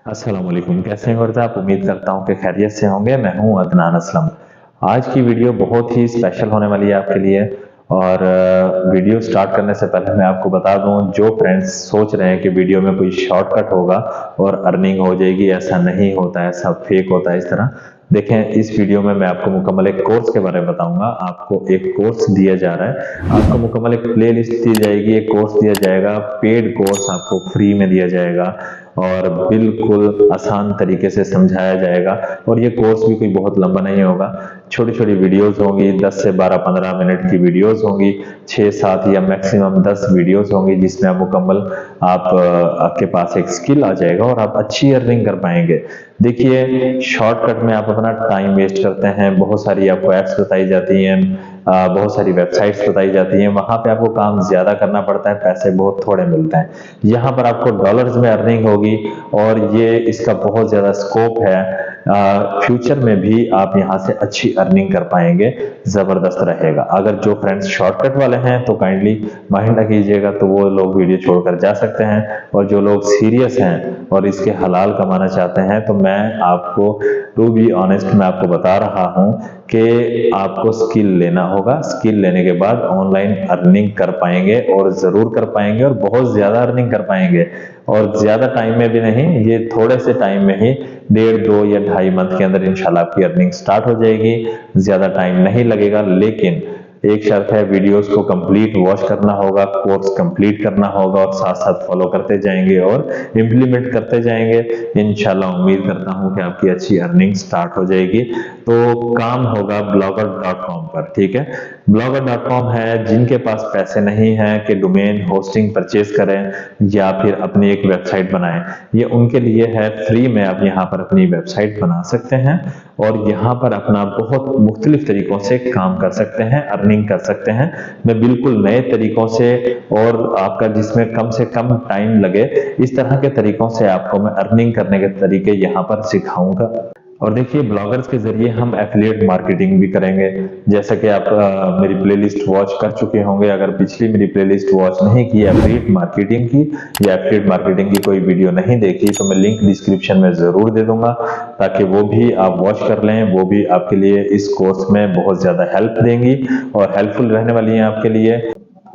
अस्सलाम वालेकुम, कैसे हैं वर्दा? आप उम्मीद करता हूं कि खैरियत से होंगे। मैं हूं अदनान असलम। आज की वीडियो बहुत ही स्पेशल होने वाली है आपके लिए। और वीडियो स्टार्ट करने से पहले मैं आपको बता दूं, जो फ्रेंड्स सोच रहे हैं कि वीडियो में कोई शॉर्टकट होगा और अर्निंग हो जाएगी, ऐसा नहीं होता है, सब फेक होता है इस तरह। देखें, इस वीडियो में मैं आपको मुकम्मल एक कोर्स के बारे में बताऊंगा। आपको एक कोर्स दिया जा रहा है, आपको मुकम्मल एक प्ले लिस्ट दी जाएगी, एक कोर्स दिया जाएगा, पेड कोर्स आपको फ्री में दिया जाएगा और बिल्कुल आसान तरीके से समझाया जाएगा। और ये कोर्स भी कोई बहुत लंबा नहीं होगा, छोटी छोटी वीडियोस होंगी, 10 से 12-15 मिनट की वीडियोस होंगी, 6-7 या मैक्सिमम 10 वीडियोस होंगी, जिसमें आप मुकम्मल आपके पास एक स्किल आ जाएगा और आप अच्छी अर्निंग कर पाएंगे। देखिए, शॉर्टकट में आप अपना टाइम वेस्ट करते हैं, बहुत सारी आपको ऐप्स बताई जाती हैं, बहुत सारी वेबसाइट्स बताई जाती हैं, वहां पे आपको काम ज्यादा करना पड़ता है, पैसे बहुत थोड़े मिलते हैं। यहाँ पर आपको डॉलर्स में अर्निंग होगी और ये इसका बहुत ज्यादा स्कोप है। फ्यूचर में भी आप यहाँ से अच्छी अर्निंग कर पाएंगे, जबरदस्त रहेगा। अगर जो फ्रेंड्स शॉर्टकट वाले हैं तो काइंडली माइंड ना कीजिएगा, तो वो लोग वीडियो छोड़कर जा सकते हैं। और जो लोग सीरियस हैं और इसके हलाल कमाना चाहते हैं, तो मैं आपको टू बी ऑनेस्ट मैं आपको बता रहा हूं कि आपको स्किल लेना होगा। स्किल लेने के बाद ऑनलाइन अर्निंग कर पाएंगे और जरूर कर पाएंगे और बहुत ज्यादा अर्निंग कर पाएंगे। और ज्यादा टाइम में भी नहीं, ये थोड़े से टाइम में ही 1.5-2 या 2.5 मंथ के अंदर इंशाल्लाह आपकी अर्निंग स्टार्ट हो जाएगी। ज्यादा टाइम नहीं लगेगा, लेकिन एक शर्त है, वीडियोस को कंप्लीट वॉच करना होगा, कोर्स कंप्लीट करना होगा और साथ साथ फॉलो करते जाएंगे और इंप्लीमेंट करते जाएंगे। इंशाल्लाह उम्मीद करता हूं कि आपकी अच्छी अर्निंग स्टार्ट हो जाएगी। तो काम होगा blogger.com पर, ठीक है। blogger.com है, जिनके पास पैसे नहीं हैं कि डोमेन होस्टिंग परचेज करें या फिर अपनी एक वेबसाइट बनाएं, ये उनके लिए है। फ्री में आप यहाँ पर अपनी वेबसाइट बना सकते हैं और यहाँ पर अपना बहुत मुख्तलिफ तरीकों से काम कर सकते हैं, अर्निंग कर सकते हैं। मैं बिल्कुल नए तरीकों से और आपका जिसमें कम से कम टाइम लगे, इस तरह के तरीकों से आपको मैं अर्निंग करने के तरीके यहाँ पर सिखाऊंगा। और देखिए, ब्लॉगर्स के जरिए हम एफिलिएट मार्केटिंग भी करेंगे। जैसा कि आप मेरी प्लेलिस्ट वॉच कर चुके होंगे, अगर पिछली मेरी प्लेलिस्ट वॉच नहीं की एफिलिएट मार्केटिंग की या एफिलिएट मार्केटिंग की कोई वीडियो नहीं देखी, तो मैं लिंक डिस्क्रिप्शन में जरूर दे दूंगा, ताकि वो भी आप वॉच कर लें। वो भी आपके लिए इस कोर्स में बहुत ज्यादा हेल्प देंगी और हेल्पफुल रहने वाली है आपके लिए।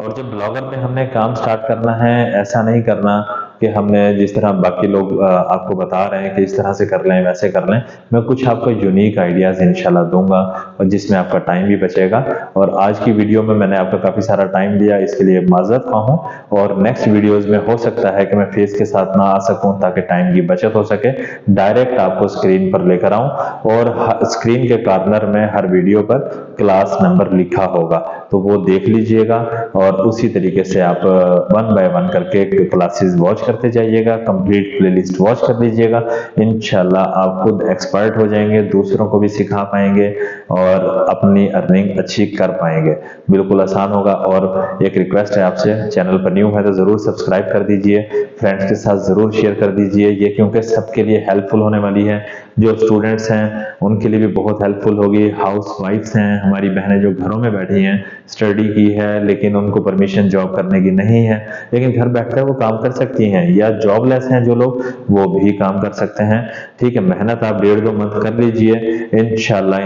और जब ब्लॉगर में हमने काम स्टार्ट करना है, ऐसा नहीं करना कि हमने जिस तरह बाकी लोग आपको बता रहे हैं कि इस तरह से कर लें, वैसे कर लें। मैं कुछ आपको यूनिक आइडियाज इंशाल्लाह दूंगा और जिसमें आपका टाइम भी बचेगा। और आज की वीडियो में मैंने आपका काफी सारा टाइम लिया, इसके लिए माजरत ख्वाह हूं। और नेक्स्ट वीडियोज में हो सकता है कि मैं फेस के साथ ना आ सकूं, ताकि टाइम की बचत हो सके। डायरेक्ट आपको स्क्रीन पर लेकर आऊं और स्क्रीन के कॉर्नर में हर वीडियो पर क्लास नंबर लिखा होगा, तो वो देख लीजिएगा और उसी तरीके से आप 1 बाय 1 करके क्लासेस वॉच करते जाइएगा, कंप्लीट प्लेलिस्ट वॉच कर लीजिएगा। इंशाल्लाह आप खुद एक्सपर्ट हो जाएंगे, दूसरों को भी सिखा पाएंगे और अपनी अर्निंग अच्छी कर पाएंगे। बिल्कुल आसान होगा। और एक रिक्वेस्ट है आपसे, चैनल पर न्यू है तो जरूर सब्सक्राइब कर दीजिए, फ्रेंड्स के साथ जरूर शेयर कर दीजिए, ये क्योंकि सबके लिए हेल्पफुल होने वाली है। जो स्टूडेंट्स हैं उनके लिए भी बहुत हेल्पफुल होगी, हाउस वाइफ्स हैं, हमारी बहनें जो घरों में बैठी हैं, स्टडी की है लेकिन उनको परमिशन जॉब करने की नहीं है, लेकिन घर बैठकर वो काम कर सकती हैं, या जॉबलेस हैं जो लोग, वो भी काम कर सकते हैं। ठीक है, मेहनत आप 1.5-2 मंथ कर लीजिए, इंशाल्लाह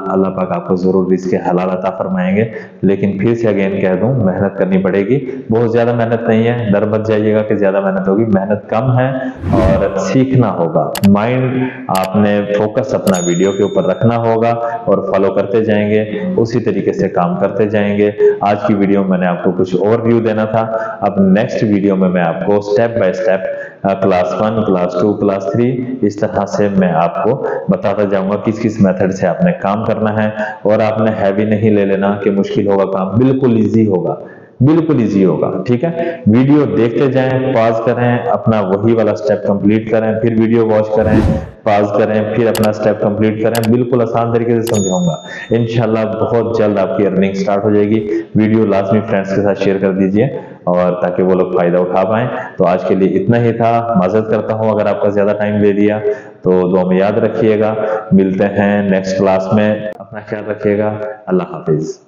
अल्लाह पाक आपको जरूर रिज़्क़ हलाल अता फरमाएंगे। लेकिन फिर से अगेन कह दूं, मेहनत करनी पड़ेगी, बहुत ज्यादा मेहनत नहीं है, डर मत जाइएगा कि ज्यादा मेहनत होगी, मेहनत कम है और सीखना होगा। माइंड आपने फोकस अपना वीडियो के ऊपर रखना होगा और फॉलो करते जाएंगे, उसी तरीके से काम करते जाएंगे। आज की वीडियो में मैंने आपको कुछ ओवरव्यू देना था। अब नेक्स्ट वीडियो में मैं आपको step by step class 1, class 2, class 3 इस तरह से मैं आपको बताता जाऊंगा किस किस मेथड से आपने काम करना है। और आपने हैवी नहीं ले लेना कि मुश्किल होगा काम, बिल्कुल इजी होगा, बिल्कुल इजी होगा। ठीक है, वीडियो देखते जाएं, पॉज करें, अपना वही वाला स्टेप कंप्लीट करें, फिर वीडियो वॉच करें, पॉज करें, फिर अपना स्टेप कंप्लीट करें। बिल्कुल आसान तरीके से समझाऊंगा। इंशाल्लाह बहुत जल्द आपकी अर्निंग स्टार्ट हो जाएगी। वीडियो लाजमी फ्रेंड्स के साथ शेयर कर दीजिए और ताकि वो लोग फायदा उठा पाएं। तो आज के लिए इतना ही था, माजरत करता हूं अगर आपका ज्यादा टाइम ले दिया, तो दुआ में याद रखिएगा। मिलते हैं नेक्स्ट क्लास में, अपना ख्याल रखिएगा। अल्लाह हाफिज।